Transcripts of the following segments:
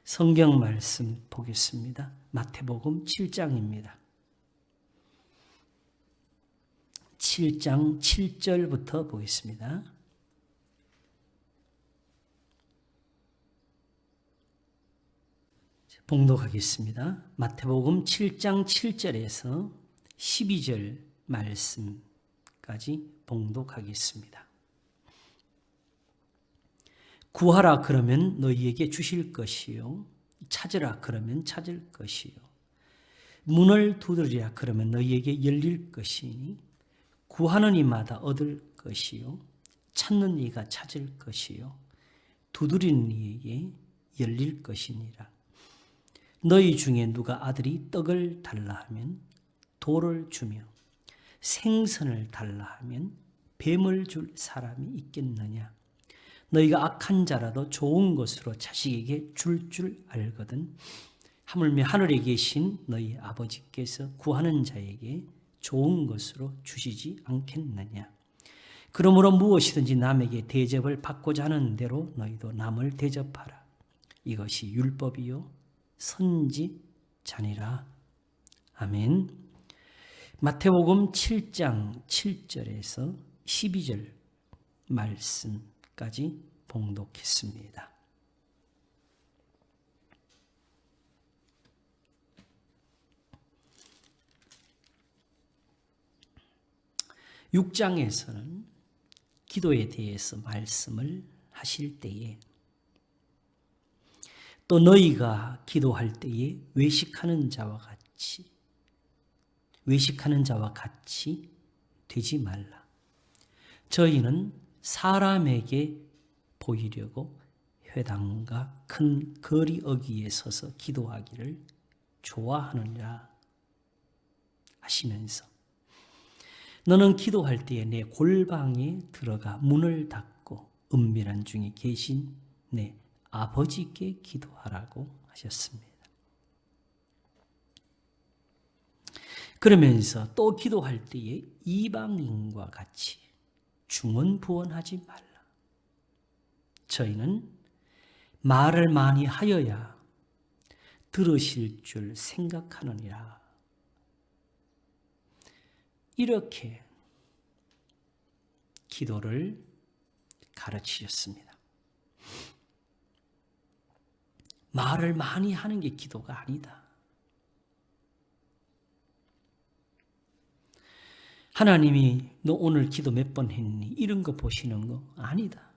성경 말씀 보겠습니다. 마태복음 7장입니다. 7장 7절부터 보겠습니다. 봉독하겠습니다. 마태복음 7장 7절에서 12절 말씀까지 봉독하겠습니다. 구하라 그러면 너희에게 주실 것이요, 찾으라 그러면 찾을 것이요, 문을 두드리라 그러면 너희에게 열릴 것이니 구하는 이마다 얻을 것이요, 찾는 이가 찾을 것이요, 두드리는 이에게 열릴 것이니라. 너희 중에 누가 아들이 떡을 달라 하면 돌을 주며 생선을 달라 하면 뱀을 줄 사람이 있겠느냐? 너희가 악한 자라도 좋은 것으로 자식에게 줄 알거든. 하물며 하늘에 계신 너희 아버지께서 구하는 자에게 좋은 것으로 주시지 않겠느냐? 그러므로 무엇이든지 남에게 대접을 받고자 하는 대로 너희도 남을 대접하라. 이것이 율법이요 선지자니라. 아멘. 마태복음 7장 7절에서 12절 말씀까지 봉독했습니다. (6장에서는) 기도에 대해서 말씀을 하실 때에 또 너희가 기도할 때에 외식하는 자와 같이 되지 말라. 저희는 사람에게 보이려고 회당과 큰 거리 어귀에 서서 기도하기를 좋아하느니라 하시면서 너는 기도할 때에 내 골방에 들어가 문을 닫고 은밀한 중에 계신 내 아버지께 기도하라고 하셨습니다. 그러면서 또 기도할 때에 이방인과 같이 중언부언하지 말라. 저희는 말을 많이 하여야 들으실 줄 생각하느니라. 이렇게 기도를 가르치셨습니다. 말을 많이 하는 게 기도가 아니다. 하나님이 너 오늘 기도 몇 번 했니? 이런 거 보시는 거 아니다.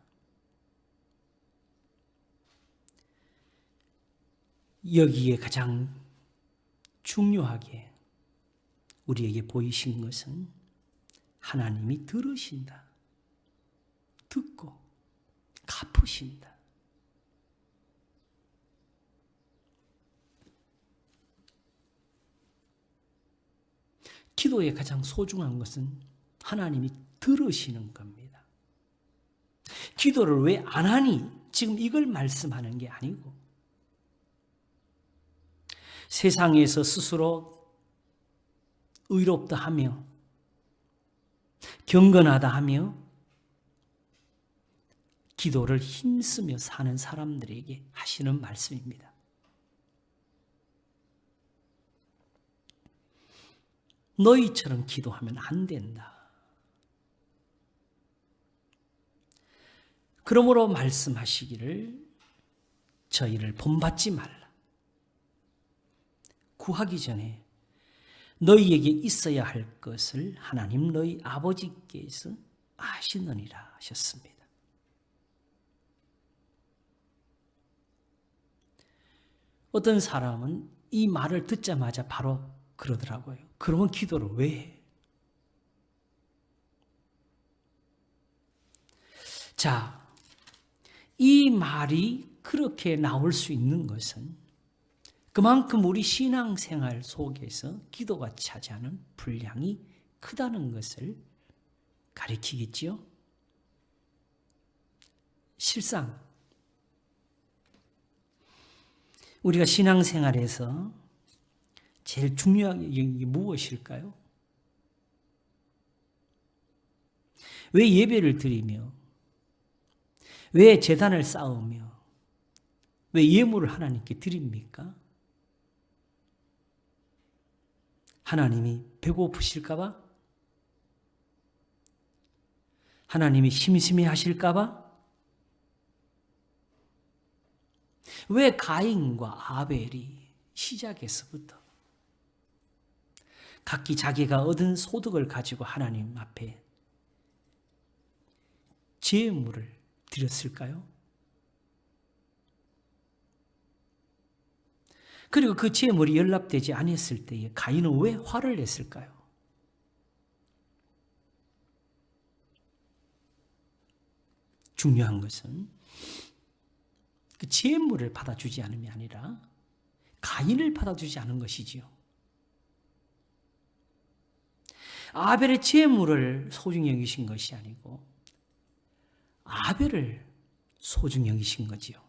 여기에 가장 중요하게 우리에게 보이신 것은 하나님이 들으신다. 듣고 갚으신다. 기도의 가장 소중한 것은 하나님이 들으시는 겁니다. 기도를 왜 안 하니? 지금 이걸 말씀하는 게 아니고 세상에서 스스로 의롭다 하며 경건하다 하며 기도를 힘쓰며 사는 사람들에게 하시는 말씀입니다. 너희처럼 기도하면 안 된다. 그러므로 말씀하시기를 저희를 본받지 말라. 구하기 전에 너희에게 있어야 할 것을 하나님 너희 아버지께서 아시느니라 하셨습니다. 어떤 사람은 이 말을 듣자마자 바로 그러더라고요. 그러면 기도를 왜 해? 자, 이 말이 그렇게 나올 수 있는 것은 그만큼 우리 신앙생활 속에서 기도가 차지하는 분량이 크다는 것을 가리키겠지요. 실상 우리가 신앙생활에서 제일 중요한 게 무엇일까요? 왜 예배를 드리며 왜 제단을 쌓으며 왜 예물을 하나님께 드립니까? 하나님이 배고프실까 봐? 하나님이 심심해 하실까 봐? 왜 가인과 아벨이 시작에서부터 각기 자기가 얻은 소득을 가지고 하나님 앞에 제물을 드렸을까요? 그리고 그 제물이 연락되지 않았을 때에 가인은 왜 화를 냈을까요? 중요한 것은 그 제물을 받아주지 않음이 아니라 가인을 받아주지 않은 것이지요. 아벨의 제물을 소중히 여기신 것이 아니고 아벨을 소중히 여기신 거지요.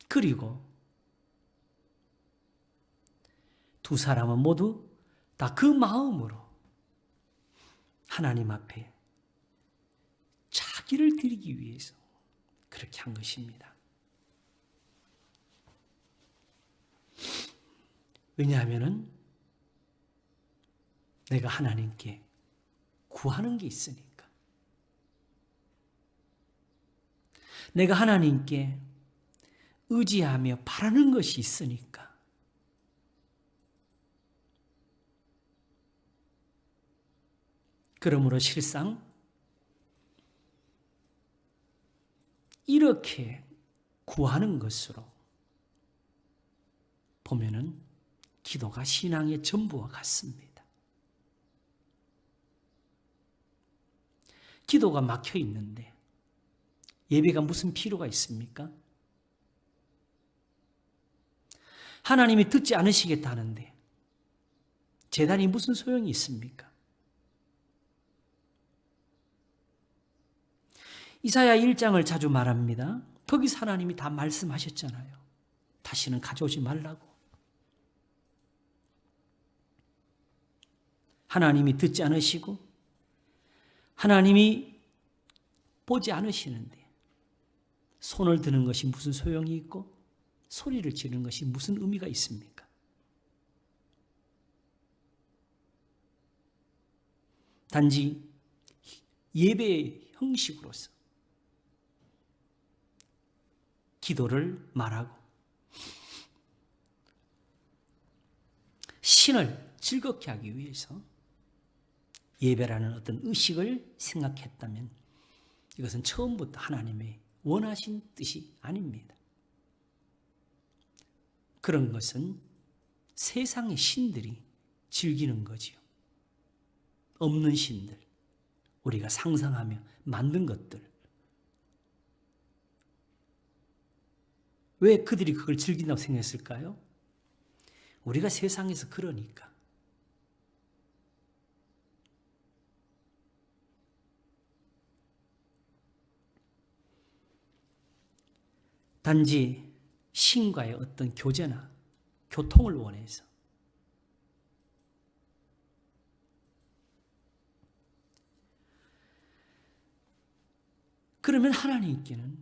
그리고 두 사람은 모두 다 그 마음으로 하나님 앞에 자기를 드리기 위해서 그렇게 한 것입니다. 왜냐하면 내가 하나님께 구하는 게 있으니까. 내가 하나님께 의지하며 바라는 것이 있으니까. 그러므로 실상 이렇게 구하는 것으로 보면은 기도가 신앙의 전부와 같습니다. 기도가 막혀 있는데 예배가 무슨 필요가 있습니까? 하나님이 듣지 않으시겠다는데 제단이 무슨 소용이 있습니까? 이사야 1장을 자주 말합니다. 거기서 하나님이 다 말씀하셨잖아요. 다시는 가져오지 말라고. 하나님이 듣지 않으시고 하나님이 보지 않으시는데 손을 드는 것이 무슨 소용이 있고 소리를 지르는 것이 무슨 의미가 있습니까? 단지 예배의 형식으로서 기도를 말하고 신을 즐겁게 하기 위해서 예배라는 어떤 의식을 생각했다면 이것은 처음부터 하나님의 원하신 뜻이 아닙니다. 그런 것은 세상의 신들이 즐기는 거지요. 없는 신들, 우리가 상상하며 만든 것들. 왜 그들이 그걸 즐긴다고 생각했을까요? 우리가 세상에서 그러니까. 단지 신과의 어떤 교제나 교통을 원해서 그러면 하나님께는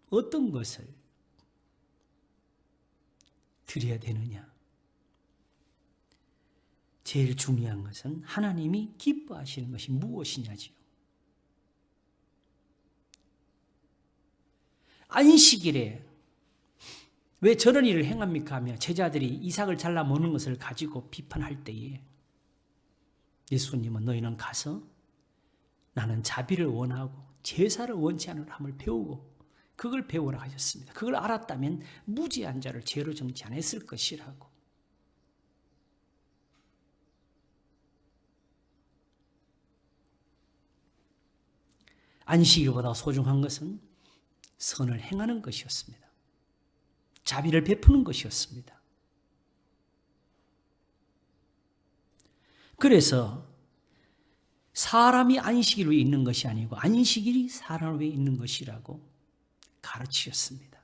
어떤 것을 드려야 되느냐? 제일 중요한 것은 하나님이 기뻐하시는 것이 무엇이냐지요. 안식일에 왜 저런 일을 행합니까 하며 제자들이 이삭을 잘라 먹는 것을 가지고 비판할 때에 예수님은 너희는 가서 나는 자비를 원하고 제사를 원치 않은 함을 배우고 그걸 배우라 하셨습니다. 그걸 알았다면 무지한 자를 죄로 정지 안 했을 것이라고. 안식일보다 소중한 것은 선을 행하는 것이었습니다. 자비를 베푸는 것이었습니다. 그래서 사람이 안식일 위에 있는 것이 아니고 안식일이 사람 위에 있는 것이라고 가르치셨습니다.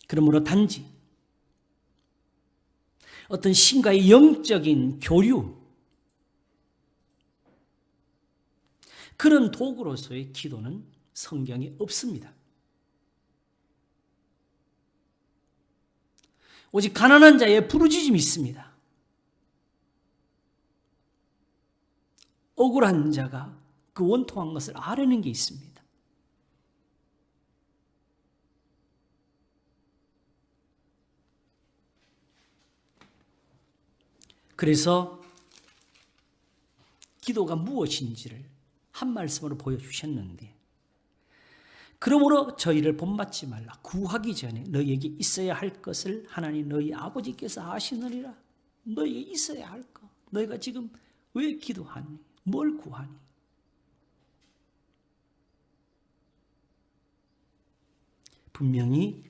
그러므로 단지 어떤 신과의 영적인 교류, 그런 도구로서의 기도는 성경에 없습니다. 오직 가난한 자의 부르짖음이 있습니다. 억울한 자가 그 원통한 것을 아뢰는 게 있습니다. 그래서 기도가 무엇인지를 한 말씀으로 보여주셨는데, 그러므로 저희를 본받지 말라. 구하기 전에 너희에게 있어야 할 것을 하나님 너희 아버지께서 아시느니라. 너희에게 있어야 할 것. 너희가 지금 왜 기도하니? 뭘 구하니? 분명히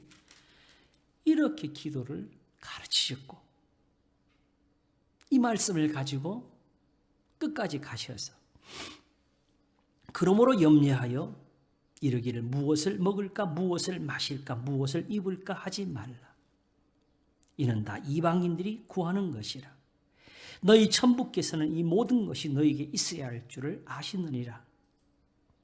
이렇게 기도를 가르치셨고, 이 말씀을 가지고 끝까지 가셔서 그러므로 염려하여 이르기를 무엇을 먹을까, 무엇을 마실까, 무엇을 입을까 하지 말라. 이는 다 이방인들이 구하는 것이라. 너희 천부께서는 이 모든 것이 너희에게 있어야 할 줄을 아시느니라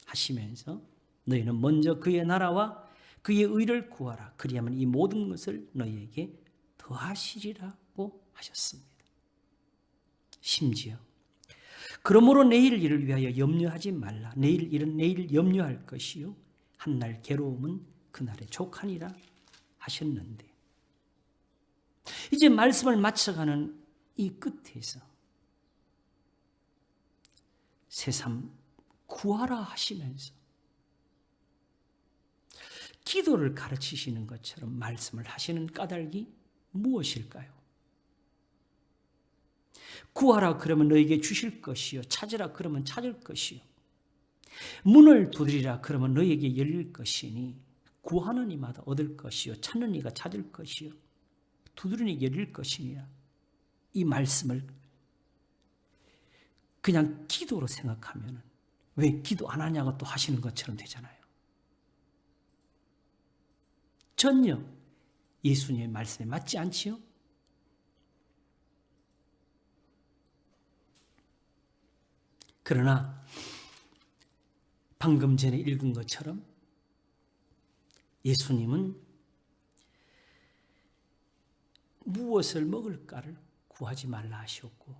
하시면서 너희는 먼저 그의 나라와 그의 의를 구하라. 그리하면 이 모든 것을 너희에게 더하시리라고 하셨습니다. 심지어 그러므로 내일 일을 위하여 염려하지 말라. 내일 일은 내일 염려할 것이요 한날 괴로움은 그날의 족하니라 하셨는데, 이제 말씀을 마쳐가는 이 끝에서 새삼 구하라 하시면서 기도를 가르치시는 것처럼 말씀을 하시는 까닭이 무엇일까요? 구하라 그러면 너에게 주실 것이요, 찾으라 그러면 찾을 것이요, 문을 두드리라 그러면 너에게 열릴 것이니 구하는 이마다 얻을 것이요, 찾는 이가 찾을 것이요, 두드리니 열릴 것이니라. 이 말씀을 그냥 기도로 생각하면 왜 기도 안 하냐고 또 하시는 것처럼 되잖아요. 전혀 예수님의 말씀에 맞지 않지요? 그러나 방금 전에 읽은 것처럼 예수님은 무엇을 먹을까를 구하지 말라 하셨고,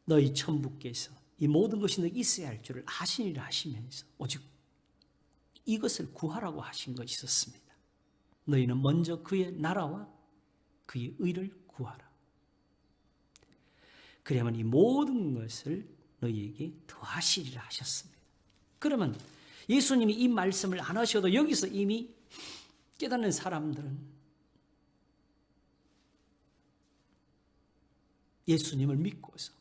너희 천부께서 이 모든 것이 너희 있어야 할 줄을 아시니라 하시면서 오직 이것을 구하라고 하신 것이 있었습니다. 너희는 먼저 그의 나라와 그의 의를 구하라. 그러면 이 모든 것을 너희에게 더하시리라 하셨습니다. 그러면 예수님이 이 말씀을 안 하셔도 여기서 이미 깨닫는 사람들은 예수님을 믿고서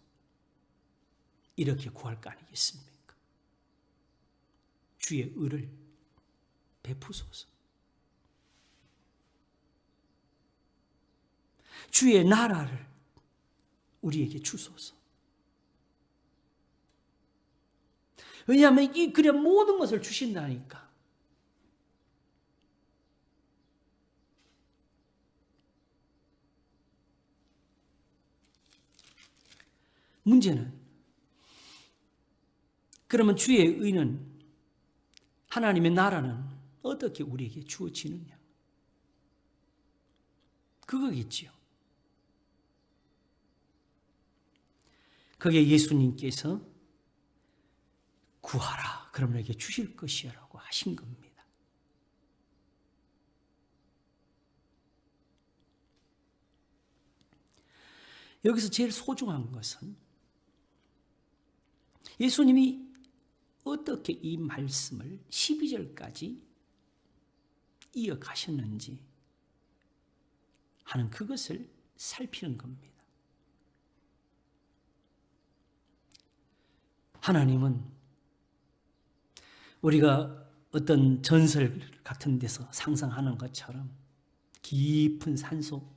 이렇게 구할 거 아니겠습니까? 주의 의를 베푸소서. 주의 나라를 우리에게 주소서. 왜냐하면 그래 모든 것을 주신다니까. 문제는 그러면 주의 의는, 하나님의 나라는 어떻게 우리에게 주어지느냐? 그거겠지요. 거기에 예수님께서 구하라 그러면 너에게 주실 것이야 라고 하신 겁니다. 여기서 제일 소중한 것은 예수님이 어떻게 이 말씀을 12절까지 이어가셨는지 하는 그것을 살피는 겁니다. 하나님은 우리가 어떤 전설 같은 데서 상상하는 것처럼 깊은 산속,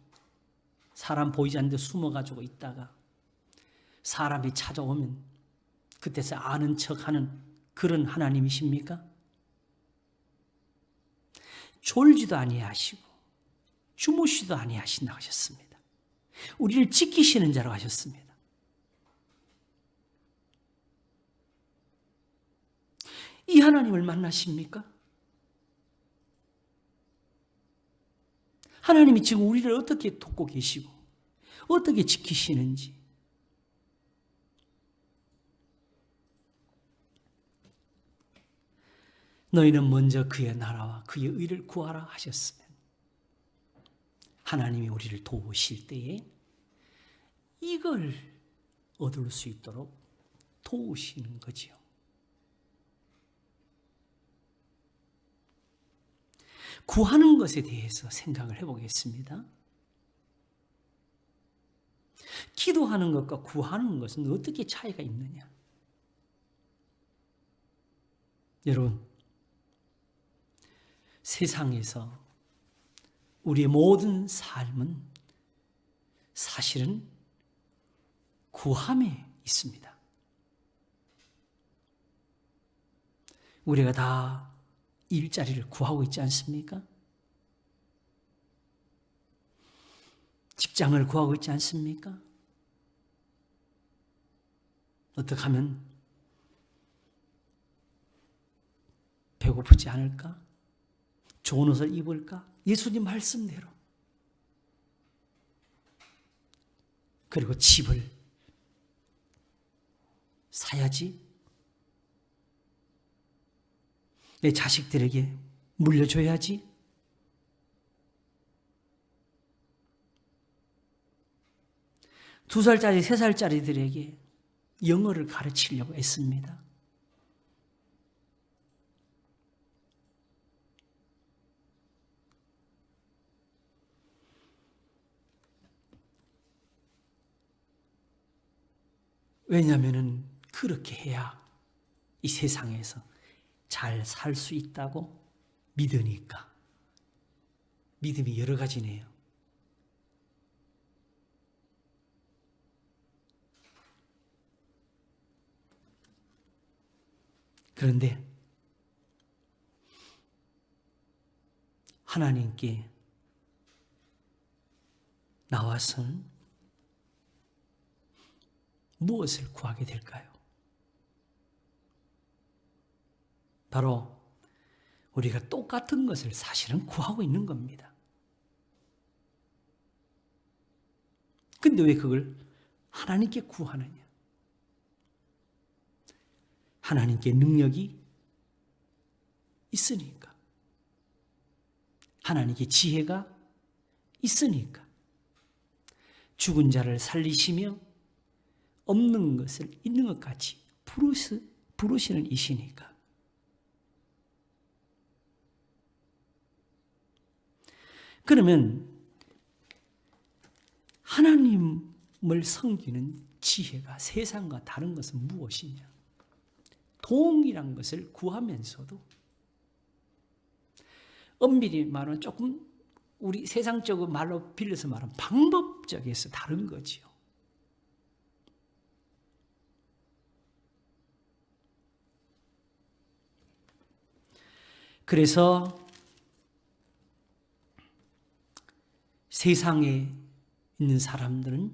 사람 보이지 않는데 숨어가지고 있다가 사람이 찾아오면 그때서 아는 척하는 그런 하나님이십니까? 졸지도 아니하시고 주무시도 아니하신다고 하셨습니다. 우리를 지키시는 자라고 하셨습니다. 이 하나님을 만나십니까? 하나님이 지금 우리를 어떻게 돕고 계시고 어떻게 지키시는지, 너희는 먼저 그의 나라와 그의 의를 구하라 하셨으면 하나님이 우리를 도우실 때에 이걸 얻을 수 있도록 도우시는 거지요. 구하는 것에 대해서 생각을 해보겠습니다. 기도하는 것과 구하는 것은 어떻게 차이가 있느냐? 여러분, 세상에서 우리의 모든 삶은 사실은 구함에 있습니다. 우리가 다 일자리를 구하고 있지 않습니까? 직장을 구하고 있지 않습니까? 어떻게 하면 배고프지 않을까? 좋은 옷을 입을까? 예수님 말씀대로. 그리고 집을 사야지. 내 자식들에게 물려줘야지. 두 살짜리, 세 살짜리들에게 영어를 가르치려고 애씁니다. 왜냐하면 그렇게 해야 이 세상에서 잘 살 수 있다고 믿으니까. 믿음이 여러 가지네요. 그런데 하나님께 나와서는 무엇을 구하게 될까요? 바로 우리가 똑같은 것을 사실은 구하고 있는 겁니다. 근데 왜 그걸 하나님께 구하느냐? 하나님께 능력이 있으니까. 하나님께 지혜가 있으니까. 죽은 자를 살리시며 없는 것을 있는 것 같이 부르시는 이시니까. 그러면 하나님을 섬기는 지혜가 세상과 다른 것은 무엇이냐? 동일한 것을 구하면서도 엄밀히 말하면 조금 우리 세상적으로 말로 빌려서 말하면 방법적에서 다른 거지요. 그래서 세상에 있는 사람들은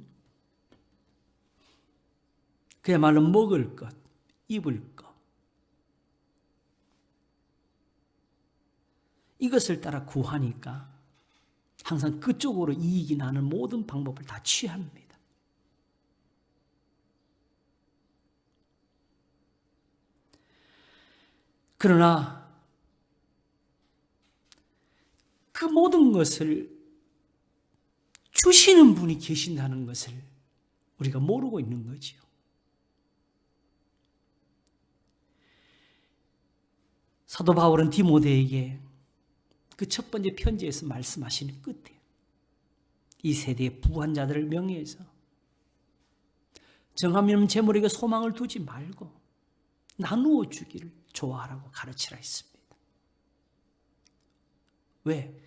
그야말로 먹을 것, 입을 것, 이것을 따라 구하니까 항상 그쪽으로 이익이 나는 모든 방법을 다 취합니다. 그러나 그 모든 것을 주시는 분이 계신다는 것을 우리가 모르고 있는 거지요. 사도 바울은 디모데에게 그 첫 번째 편지에서 말씀하시는 끝에 이 세대의 부한 자들을 명예해서 정하면 재물에게 소망을 두지 말고 나누어 주기를 좋아하라고 가르치라 했습니다. 왜?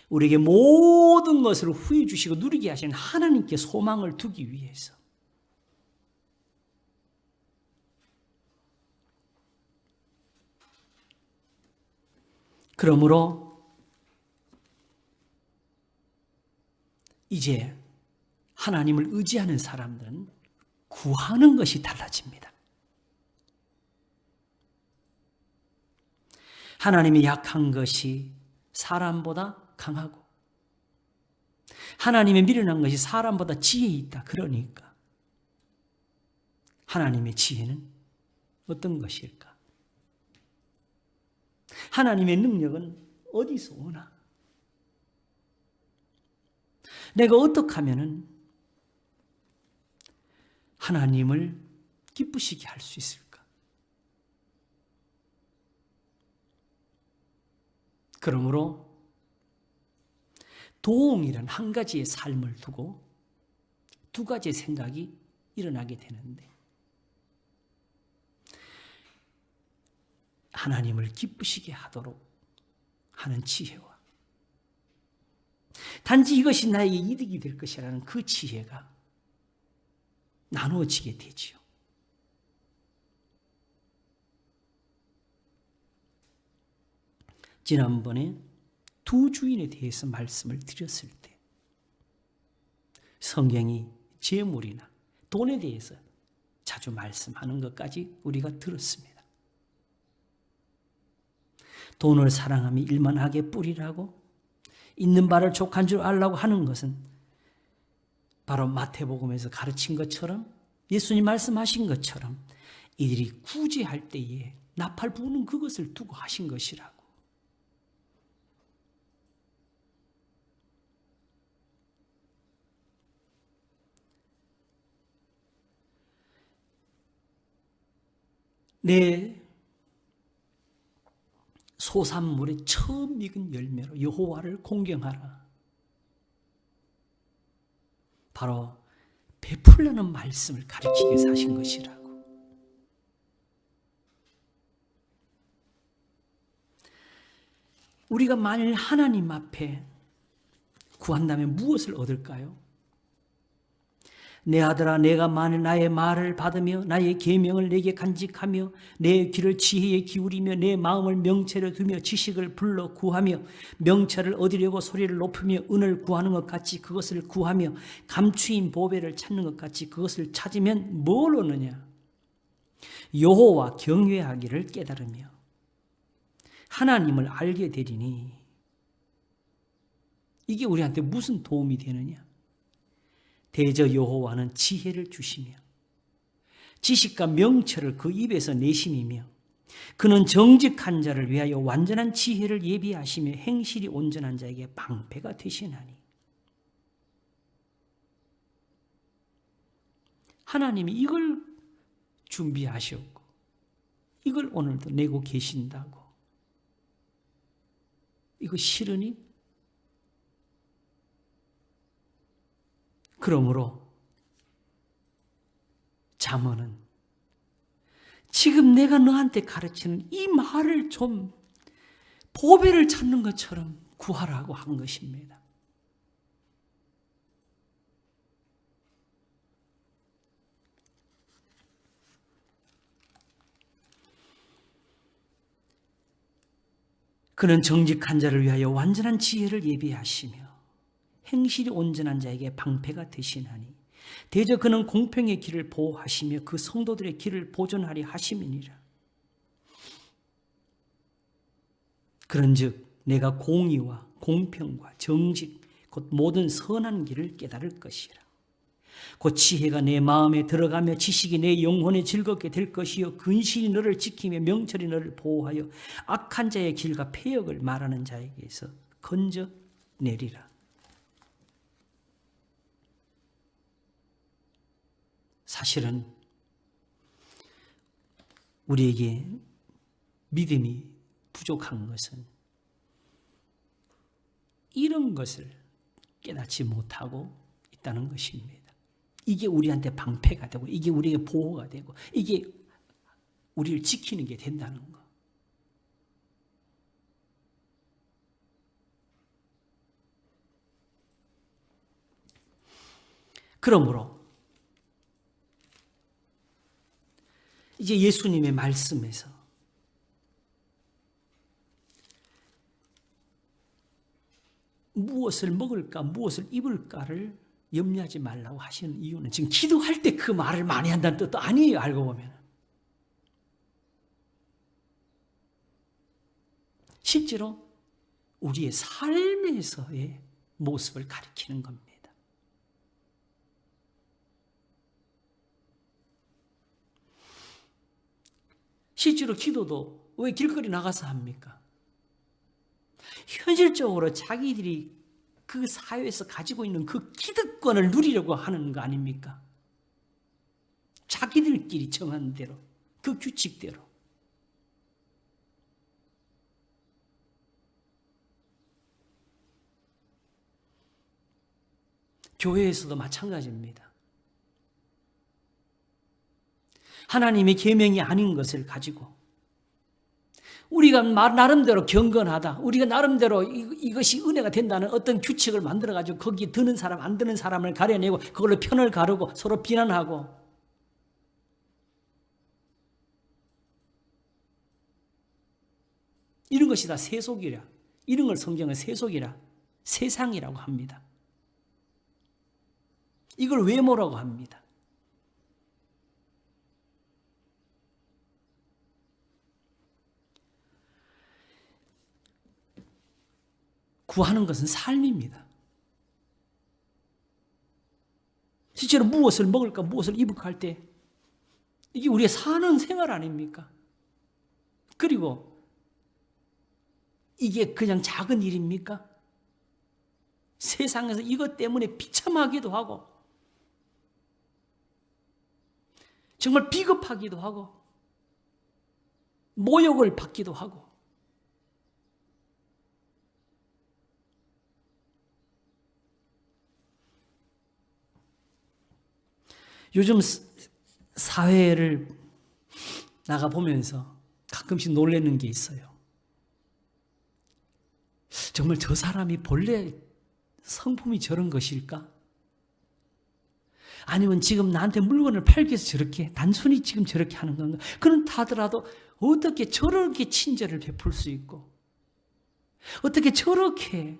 우리에게 모든 것을 후히 주시고 누리게 하시는 하나님께 소망을 두기 위해서. 그러므로 이제 하나님을 의지하는 사람들은 구하는 것이 달라집니다. 하나님이 약한 것이 사람보다 강하고 하나님의 미련한 것이 사람보다 지혜 있다. 그러니까 하나님의 지혜는 어떤 것일까? 하나님의 능력은 어디서 오나? 내가 어떻게 하면은 하나님을 기쁘시게 할 수 있을까? 그러므로 도움이란 한 가지의 삶을 두고 두 가지의 생각이 일어나게 되는데 하나님을 기쁘시게 하도록 하는 지혜와 단지 이것이 나에게 이득이 될 것이라는 그 지혜가 나누어지게 되지요. 지난번에 두 주인에 대해서 말씀을 드렸을 때 성경이 재물이나 돈에 대해서 자주 말씀하는 것까지 우리가 들었습니다. 돈을 사랑하며 일만 하게 뿌리라고 있는 바를 족한 줄 알라고 하는 것은 바로 마태복음에서 가르친 것처럼 예수님 말씀하신 것처럼 이들이 구제할 때에 나팔 부는 그것을 두고 하신 것이라고. 내 소산물의 처음 익은 열매로 여호와를 공경하라. 바로 베풀려는 말씀을 가르치기 위해서 하신 것이라고. 우리가 만일 하나님 앞에 구한다면 무엇을 얻을까요? 내 아들아, 내가 만일 나의 말을 받으며 나의 계명을 내게 간직하며 내 귀를 지혜에 기울이며 내 마음을 명철에 두며 지식을 불러 구하며 명철을 얻으려고 소리를 높이며 은을 구하는 것 같이 그것을 구하며 감추인 보배를 찾는 것 같이 그것을 찾으면 뭘 얻느냐? 여호와 경외하기를 깨달으며 하나님을 알게 되리니 이게 우리한테 무슨 도움이 되느냐? 대저 여호와는 지혜를 주시며 지식과 명철을 그 입에서 내심이며 그는 정직한 자를 위하여 완전한 지혜를 예비하시며 행실이 온전한 자에게 방패가 되시나니. 하나님이 이걸 준비하셨고 이걸 오늘도 내고 계신다고. 이거 싫으니? 그러므로 잠언은 지금 내가 너한테 가르치는 이 말을 좀 보배를 찾는 것처럼 구하라고 한 것입니다. 그는 정직한 자를 위하여 완전한 지혜를 예비하시며 행실이 온전한 자에게 방패가 되시나니 대저 그는 공평의 길을 보호하시며 그 성도들의 길을 보존하리 하심이니라. 그런즉 내가 공의와 공평과 정직 곧 모든 선한 길을 깨달을 것이라. 곧 지혜가 내 마음에 들어가며 지식이 내 영혼에 즐겁게 될 것이요 근신이 너를 지키며 명철이 너를 보호하여 악한 자의 길과 폐역을 말하는 자에게서 건져내리라. 사실은 우리에게 믿음이 부족한 것은 이런 것을 깨닫지 못하고 있다는 것입니다. 이게 우리한테 방패가 되고 이게 우리에게 보호가 되고 이게 우리를 지키는 게 된다는 것. 그러므로 이제 예수님의 말씀에서 무엇을 먹을까 무엇을 입을까를 염려하지 말라고 하시는 이유는 지금 기도할 때 그 말을 많이 한다는 뜻도 아니에요. 알고 보면 실제로 우리의 삶에서의 모습을 가리키는 겁니다. 실제로 기도도 왜 길거리 나가서 합니까? 현실적으로 자기들이 그 사회에서 가지고 있는 그 기득권을 누리려고 하는 거 아닙니까? 자기들끼리 정한 대로, 그 규칙대로. 교회에서도 마찬가지입니다. 하나님의 계명이 아닌 것을 가지고 우리가 나름대로 경건하다, 우리가 나름대로 이것이 은혜가 된다는 어떤 규칙을 만들어가지고 거기에 드는 사람, 안 드는 사람을 가려내고 그걸로 편을 가르고 서로 비난하고, 이런 것이 다 세속이라, 이런 걸 성경은 세속이라, 세상이라고 합니다. 이걸 외모라고 합니다. 구하는 것은 삶입니다. 실제로 무엇을 먹을까, 무엇을 입을까 할 때 이게 우리의 사는 생활 아닙니까? 그리고 이게 그냥 작은 일입니까? 세상에서 이것 때문에 비참하기도 하고 정말 비겁하기도 하고 모욕을 받기도 하고, 요즘 사회를 나가보면서 가끔씩 놀라는 게 있어요. 정말 저 사람이 본래 성품이 저런 것일까? 아니면 지금 나한테 물건을 팔기 위해서 저렇게, 단순히 지금 저렇게 하는 건가? 그렇다 하더라도 어떻게 저렇게 친절을 베풀 수 있고, 어떻게 저렇게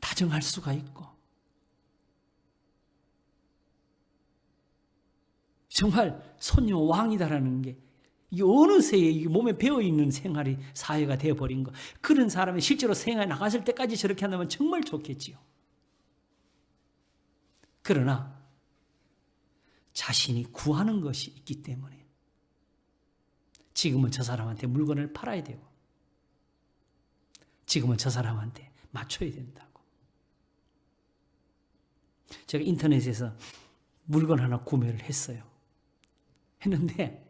다정할 수가 있고, 정말 손녀 왕이다라는 게 이 어느새 이 몸에 배어있는 생활이 사회가 되어버린 거. 그런 사람이 실제로 생활에 나갔을 때까지 저렇게 한다면 정말 좋겠지요. 그러나 자신이 구하는 것이 있기 때문에 지금은 저 사람한테 물건을 팔아야 되고, 지금은 저 사람한테 맞춰야 된다고. 제가 인터넷에서 물건 하나 구매를 했는데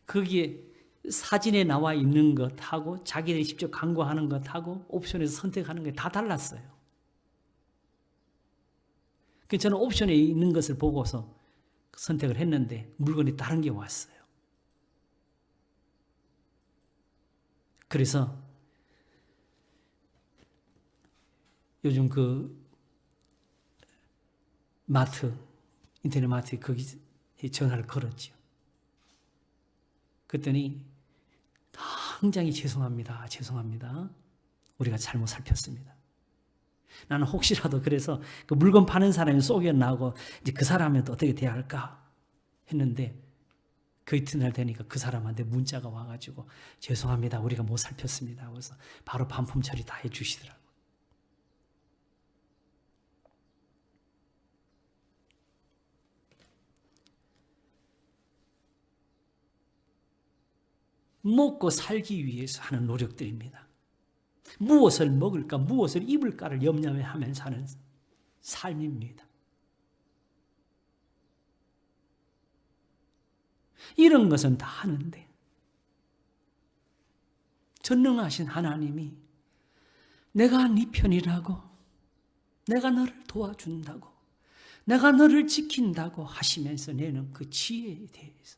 거기에 사진에 나와 있는 것하고 자기들이 직접 광고하는 것하고 옵션에서 선택하는 게 다 달랐어요. 그래서 저는 옵션에 있는 것을 보고서 선택을 했는데 물건이 다른 게 왔어요. 그래서 요즘 그 인터넷 마트에 거기 전화를 걸었죠. 그랬더니 당장이 죄송합니다. 우리가 잘못 살폈습니다. 나는 혹시라도 그래서 그 물건 파는 사람이 속여나고 이제 그 사람한테 어떻게 대해야 할까 했는데 그 이튿날 되니까 그 사람한테 문자가 와가지고 죄송합니다. 우리가 못 살폈습니다. 그래서 바로 반품 처리 다 해주시더라고요. 먹고 살기 위해서 하는 노력들입니다. 무엇을 먹을까, 무엇을 입을까를 염려하면서 하는 삶입니다. 이런 것은 다 하는데 전능하신 하나님이 내가 네 편이라고, 내가 너를 도와준다고, 내가 너를 지킨다고 하시면서 내는 그 지혜에 대해서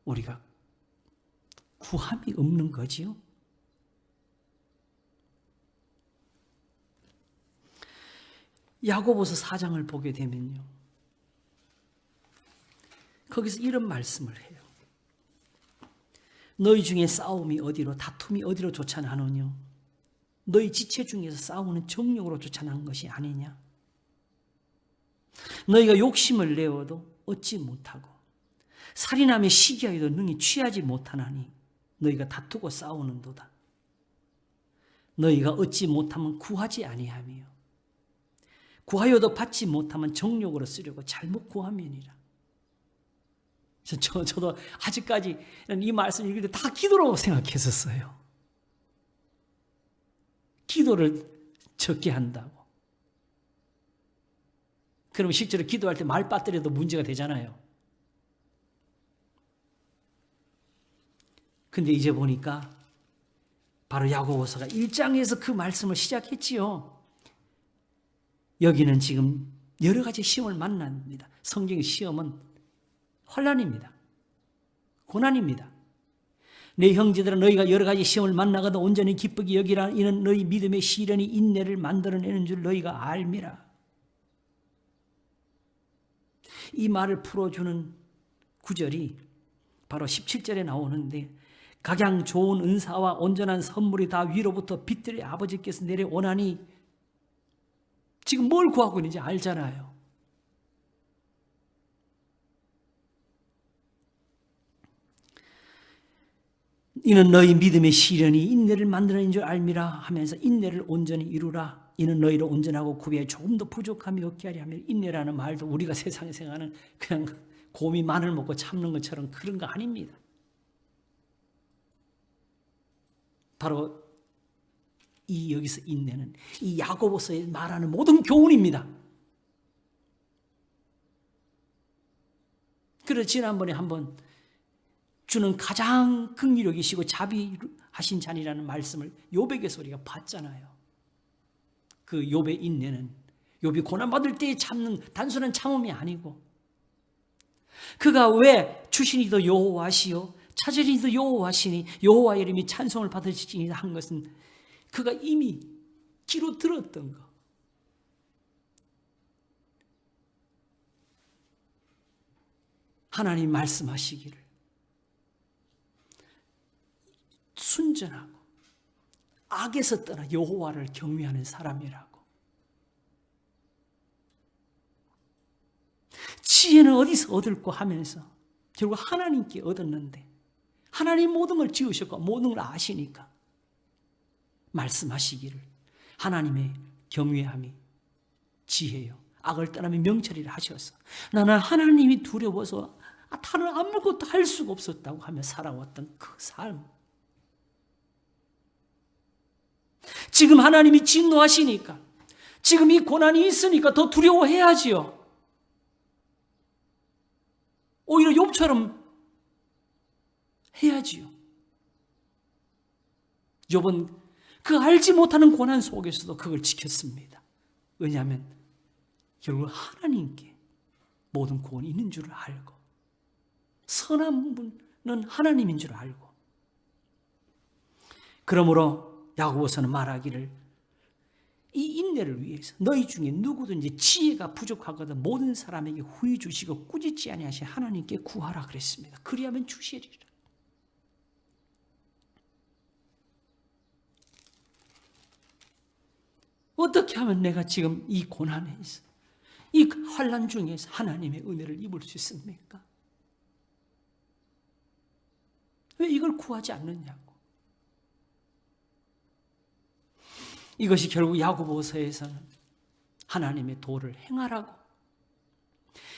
우리가 구함이 없는 거지요. 야고보서 4장을 보게 되면요, 거기서 이런 말씀을 해요. 너희 중에 싸움이 어디로, 다툼이 어디로 쫓아나느냐? 너희 지체 중에서 싸우는 정욕으로 쫓아난 것이 아니냐? 너희가 욕심을 내어도 얻지 못하고 살인함에 시기하여도 능히 취하지 못하나니 너희가 다투고 싸우는도다. 너희가 얻지 못하면 구하지 아니하며 구하여도 받지 못하면 정욕으로 쓰려고 잘못 구함이니라. 저도 아직까지 이 말씀 읽을 때 다 기도라고 생각했었어요. 기도를 적게 한다고. 그러면 실제로 기도할 때 말 빠뜨려도 문제가 되잖아요. 근데 이제 보니까 바로 야고보서가 1장에서 그 말씀을 시작했지요. 여기는 지금 여러 가지 시험을 만납니다. 성경의 시험은 환난입니다. 고난입니다. 내 형제들아 너희가 여러 가지 시험을 만나거든 온전히 기쁘게 여기라. 이는 너희 믿음의 시련이 인내를 만들어내는 줄 너희가 알미라. 이 말을 풀어주는 구절이 바로 17절에 나오는데 각양 좋은 은사와 온전한 선물이 다 위로부터 빛들의 아버지께서 내려오나니 지금 뭘 구하고 있는지 알잖아요. 이는 너희 믿음의 시련이 인내를 만들어낸 줄 알미라 하면서 인내를 온전히 이루라. 이는 너희를 온전하고 구비에 조금 더 부족함이 없게 하려 하며 인내라는 말도 우리가 세상에 생각하는 그냥 곰이 마늘 먹고 참는 것처럼 그런 거 아닙니다. 바로 이 여기서 인내는 이 야고보서에 말하는 모든 교훈입니다. 그래서 지난번에 한번 주는 가장 긍휼하시고 자비하신 자니라는 말씀을 욥에게서 우리가 봤잖아요. 그 욥의 인내는 욥이 고난받을 때 참는 단순한 참음이 아니고 그가 왜 주신이도 여호와시요 찾으리도 여호와시니 여호와의 이름이 찬송을 받으시니라 한 것은 그가 이미 귀로 들었던 거. 하나님 말씀하시기를 순전하고 악에서 떠나 여호와를 경외하는 사람이라고. 지혜는 어디서 얻을까 하면서 결국 하나님께 얻었는데 하나님 모든 걸 지으셨고 모든 걸 아시니까 말씀하시기를 하나님의 경외함이 지혜요 악을 떠나며 명철이라 하셔서 나는 하나님이 두려워서 다른 아무것도 할 수가 없었다고 하며 살아왔던 그 삶. 지금 하나님이 진노하시니까 지금 이 고난이 있으니까 더 두려워해야지요. 오히려 욥처럼 해야지요. 욥은 그 알지 못하는 고난 속에서도 그걸 지켰습니다. 왜냐하면 결국 하나님께 모든 구원이 있는 줄 알고 선한 분은 하나님인 줄 알고 그러므로 야고보서는 말하기를 이 인내를 위해서 너희 중에 누구든지 지혜가 부족하거든 모든 사람에게 후히 주시고 꾸짖지 아니하신 하나님께 구하라 그랬습니다. 그리하면 주시리라. 어떻게 하면 내가 지금 이 고난에 있어 이 환난 중에서 하나님의 은혜를 입을 수 있습니까? 왜 이걸 구하지 않느냐고. 이것이 결국 야고보서에서는 하나님의 도를 행하라고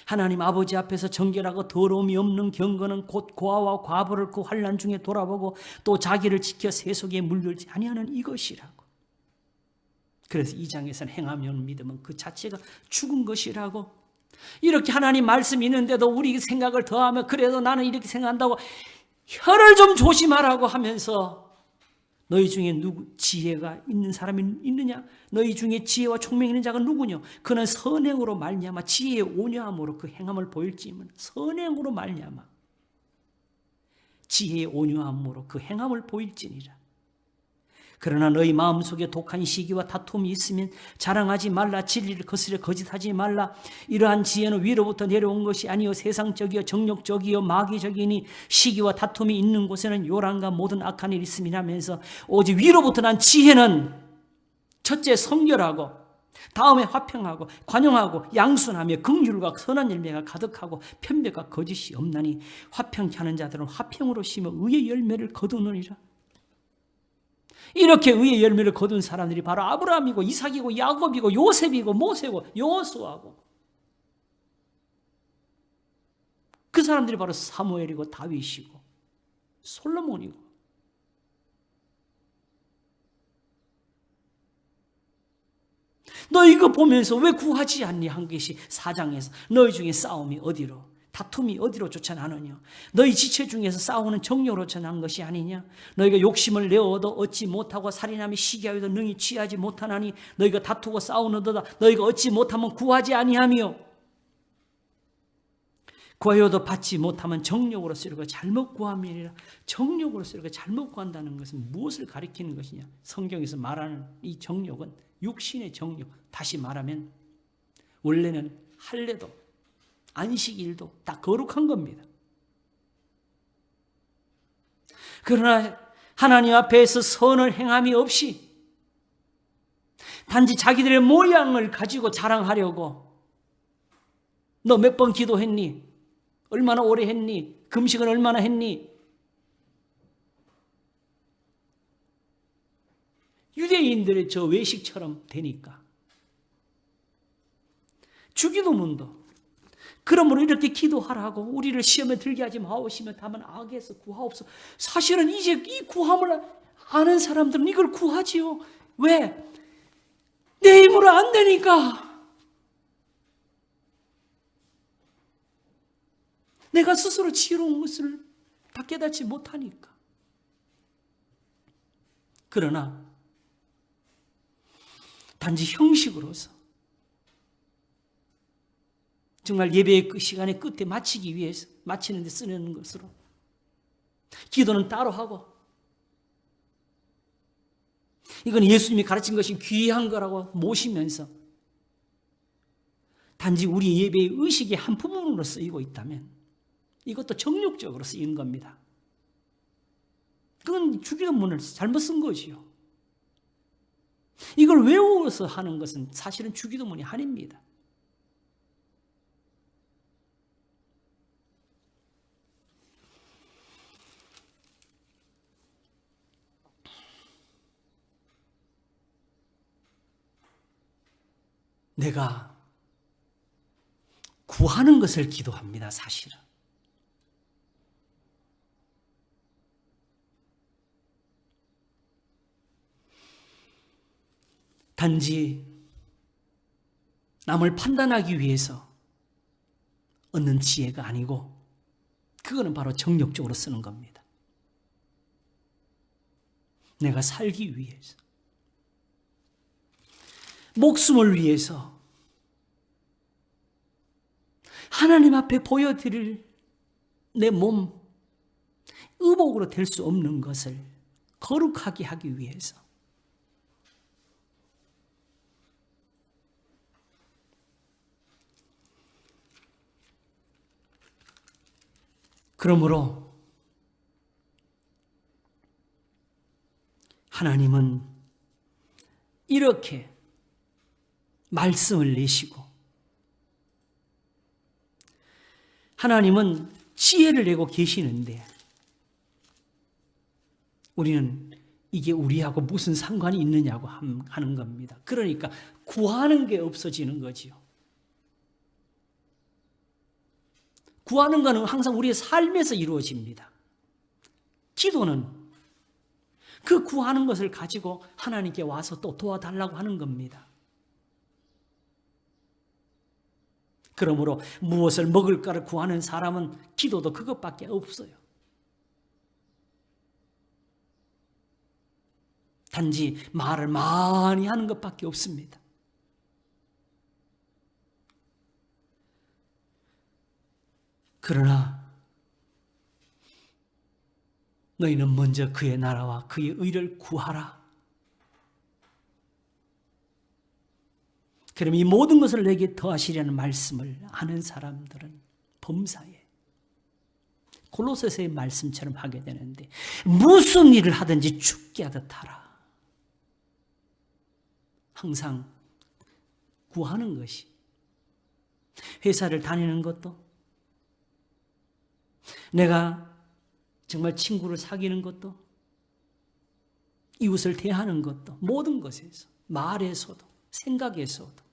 하나님 아버지 앞에서 정결하고 더러움이 없는 경건은 곧 고아와 과부를 그 환난 중에 돌아보고 또 자기를 지켜 세속에 물들지 아니하는 이것이라고. 그래서 2장에서는 행하며 믿음은 그 자체가 죽은 것이라고. 이렇게 하나님 말씀이 있는데도 우리 생각을 더하며 그래도 나는 이렇게 생각한다고 혀를 좀 조심하라고 하면서 너희 중에 누구 지혜가 있는 사람이 있느냐? 너희 중에 지혜와 총명이 있는 자가 누구냐? 그는 선행으로 말미암아 지혜의 온유함으로 그 행함을 보일지면 선행으로 말미암아 지혜의 온유함으로 그 행함을 보일지니라. 그러나 너희 마음속에 독한 시기와 다툼이 있으면 자랑하지 말라. 진리를 거스려 거짓하지 말라. 이러한 지혜는 위로부터 내려온 것이 아니요 세상적이요 정욕적이요 마귀적이니 시기와 다툼이 있는 곳에는 요란과 모든 악한 일이 있음이라면서 오직 위로부터 난 지혜는 첫째 성결하고 다음에 화평하고 관용하고 양순하며 긍휼과 선한 열매가 가득하고 편배가 거짓이 없나니 화평케 하는 자들은 화평으로 심어 의의 열매를 거두느니라. 이렇게 의의 열매를 거둔 사람들이 바로 아브라함이고 이삭이고 야곱이고 요셉이고 모세고 여호수아고, 그 사람들이 바로 사무엘이고 다윗이고 솔로몬이고. 너 이거 보면서 왜 구하지 않니? 한 것이 4장에서 너희 중에 싸움이 어디로, 다툼이 어디로 쫓아나느냐? 너희 지체 중에서 싸우는 정욕으로 쫓아난 것이 아니냐? 너희가 욕심을 내어도 얻지 못하고 살인하며 시기하여도 능히 취하지 못하나니 너희가 다투고 싸우는도다 너희가 얻지 못하면 구하지 아니하며 구하여도 받지 못하면 정욕으로 쓰려고 잘못 구함이니라. 정욕으로 쓰려고 잘못 구한다는 것은 무엇을 가리키는 것이냐? 성경에서 말하는 이 정욕은 육신의 정욕, 다시 말하면 원래는 할례도 안식일도 다 거룩한 겁니다. 그러나 하나님 앞에서 선을 행함이 없이 단지 자기들의 모양을 가지고 자랑하려고, 너 몇 번 기도했니? 얼마나 오래 했니? 금식은 얼마나 했니? 유대인들의 저 외식처럼 되니까. 주기도문도 그러므로 이렇게 기도하라고, 우리를 시험에 들게 하지 마옵시며 다만 악에서 구하옵소. 사실은 이제 이 구함을 아는 사람들은 이걸 구하지요. 왜? 내 힘으로 안 되니까. 내가 스스로 지혜로운 것을 다 깨닫지 못하니까. 그러나 단지 형식으로서 정말 예배의 그 시간의 끝에 마치기 위해서, 마치는 데 쓰는 것으로, 기도는 따로 하고, 이건 예수님이 가르친 것이 귀한 거라고 모시면서 단지 우리 예배의 의식의 한 부분으로 쓰이고 있다면 이것도 정욕적으로 쓰인 겁니다. 그건 주기도문을 잘못 쓴 거지요. 이걸 외워서 하는 것은 사실은 주기도문이 아닙니다. 내가 구하는 것을 기도합니다, 사실은. 단지 남을 판단하기 위해서 얻는 지혜가 아니고, 그거는 바로 정욕적으로 쓰는 겁니다. 내가 살기 위해서, 목숨을 위해서, 하나님 앞에 보여드릴 내 몸, 의복으로 될 수 없는 것을 거룩하게 하기 위해서, 그러므로 하나님은 이렇게 말씀을 내시고, 하나님은 지혜를 내고 계시는데 우리는 이게 우리하고 무슨 상관이 있느냐고 하는 겁니다. 그러니까 구하는 게 없어지는 거지요. 구하는 것은 항상 우리의 삶에서 이루어집니다. 기도는 그 구하는 것을 가지고 하나님께 와서 또 도와달라고 하는 겁니다. 그러므로 무엇을 먹을까를 구하는 사람은 기도도 그것밖에 없어요. 단지 말을 많이 하는 것밖에 없습니다. 그러나 너희는 먼저 그의 나라와 그의 의를 구하라. 그럼 이 모든 것을 내게 더하시려는 말씀을 아는 사람들은 범사에 골로새서의 말씀처럼 하게 되는데, 무슨 일을 하든지 죽게 하듯 하라. 항상 구하는 것이, 회사를 다니는 것도, 내가 정말 친구를 사귀는 것도, 이웃을 대하는 것도, 모든 것에서, 말에서도, 생각에서도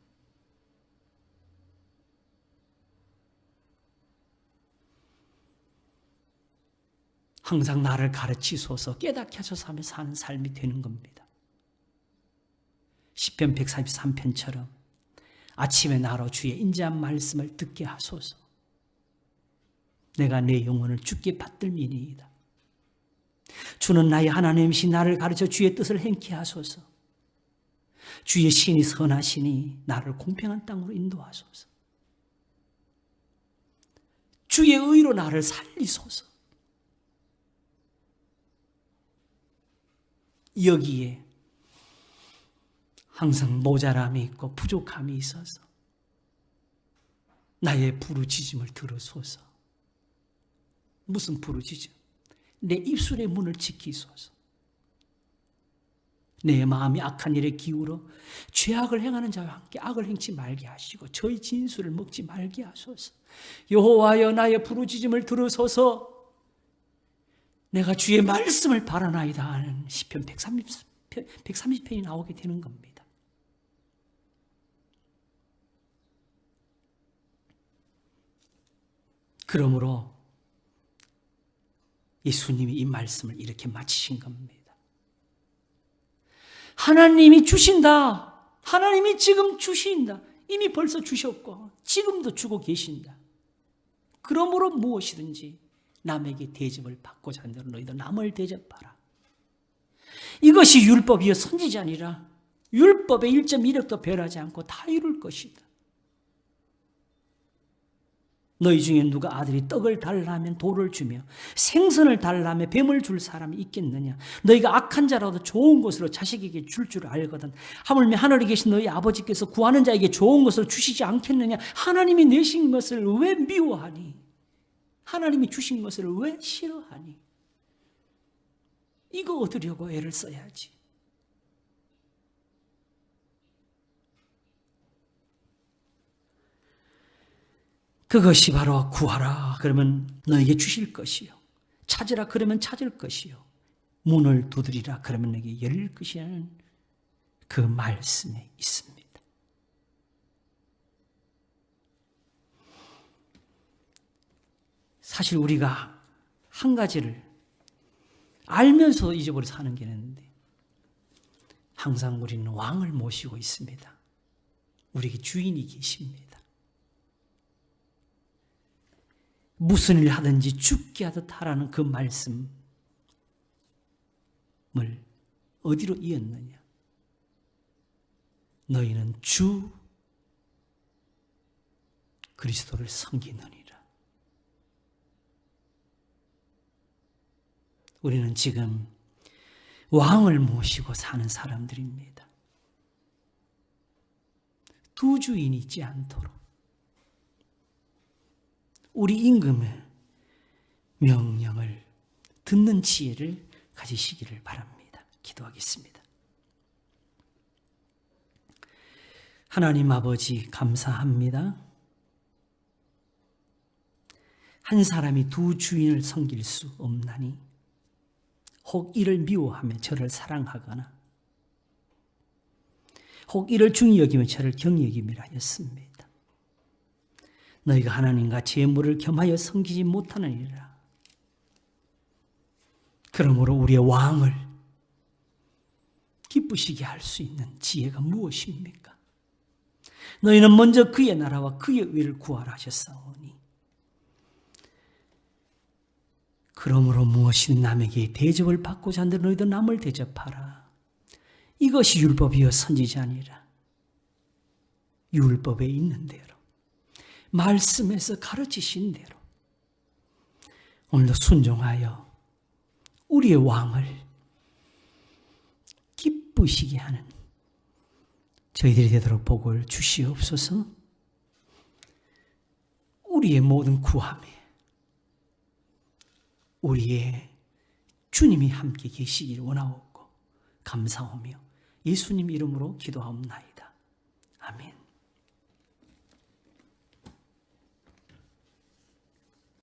항상 나를 가르치소서, 깨닫게 하소서 하며 사는 삶이 되는 겁니다. 시편 133편처럼 아침에 나로 주의 인자한 말씀을 듣게 하소서. 내가 내 영혼을 주께 받들미니이다. 주는 나의 하나님이시 나를 가르쳐 주의 뜻을 행케 하소서. 주의 신이 선하시니 나를 공평한 땅으로 인도하소서. 주의 의로 나를 살리소서. 여기에 항상 모자람이 있고 부족함이 있어서 나의 부르짖음을 들으소서. 무슨 부르짖음? 내 입술의 문을 지키소서. 내 마음이 악한 일에 기울어 죄악을 행하는 자와 함께 악을 행치 말게 하시고 저희 진술을 먹지 말게 하소서. 여호와여, 나의 부르짖음을 들으소서. 내가 주의 말씀을 바라나이다 하는 시편 130편이 나오게 되는 겁니다. 그러므로 예수님이 이 말씀을 이렇게 마치신 겁니다. 하나님이 주신다. 하나님이 지금 주신다. 이미 벌써 주셨고 지금도 주고 계신다. 그러므로 무엇이든지 남에게 대접을 받고자 한다면 너희도 남을 대접하라. 이것이 율법이여 선지자 아니라 율법의 1.1획도 변하지 않고 다 이룰 것이다. 너희 중에 누가 아들이 떡을 달라 하면 돌을 주며 생선을 달라 하면 뱀을 줄 사람이 있겠느냐. 너희가 악한 자라도 좋은 것으로 자식에게 줄 줄 알거든. 하물며 하늘에 계신 너희 아버지께서 구하는 자에게 좋은 것을 주시지 않겠느냐. 하나님이 내신 것을 왜 미워하니? 하나님이 주신 것을 왜 싫어하니? 이거 얻으려고 애를 써야지. 그것이 바로 구하라 그러면 너에게 주실 것이요, 찾으라 그러면 찾을 것이요, 문을 두드리라 그러면 너에게 열릴 것이라는 그 말씀에 있습니다. 사실 우리가 한 가지를 알면서 잊어버려 사는 게 있는데, 항상 우리는 왕을 모시고 있습니다. 우리에게 주인이 계십니다. 무슨 일 하든지 죽게 하듯 하라는 그 말씀을 어디로 이었느냐? 너희는 주 그리스도를 섬기느니라. 우리는 지금 왕을 모시고 사는 사람들입니다. 두 주인이 있지 않도록 우리 임금의 명령을 듣는 지혜를 가지시기를 바랍니다. 기도하겠습니다. 하나님 아버지, 감사합니다. 한 사람이 두 주인을 섬길 수 없나니 혹 이를 미워하며 저를 사랑하거나 혹 이를 중히 여기며 저를 경히 여김이라 하였습니다. 너희가 하나님과 재물을 겸하여 섬기지 못하느니라. 그러므로 우리의 왕을 기쁘시게 할 수 있는 지혜가 무엇입니까? 너희는 먼저 그의 나라와 그의 의를 구하라 하셨사오니, 그러므로 무엇이든 남에게 대접을 받고자 한들 너희도 남을 대접하라. 이것이 율법이요 선지자 아니라 율법에 있는 대로 말씀에서 가르치신 대로 오늘도 순종하여 우리의 왕을 기쁘시게 하는 저희들이 되도록 복을 주시옵소서. 우리의 모든 구함에 우리의 주님이 함께 계시기를 원하옵고 감사하며 예수님 이름으로 기도하옵나이다. 아멘.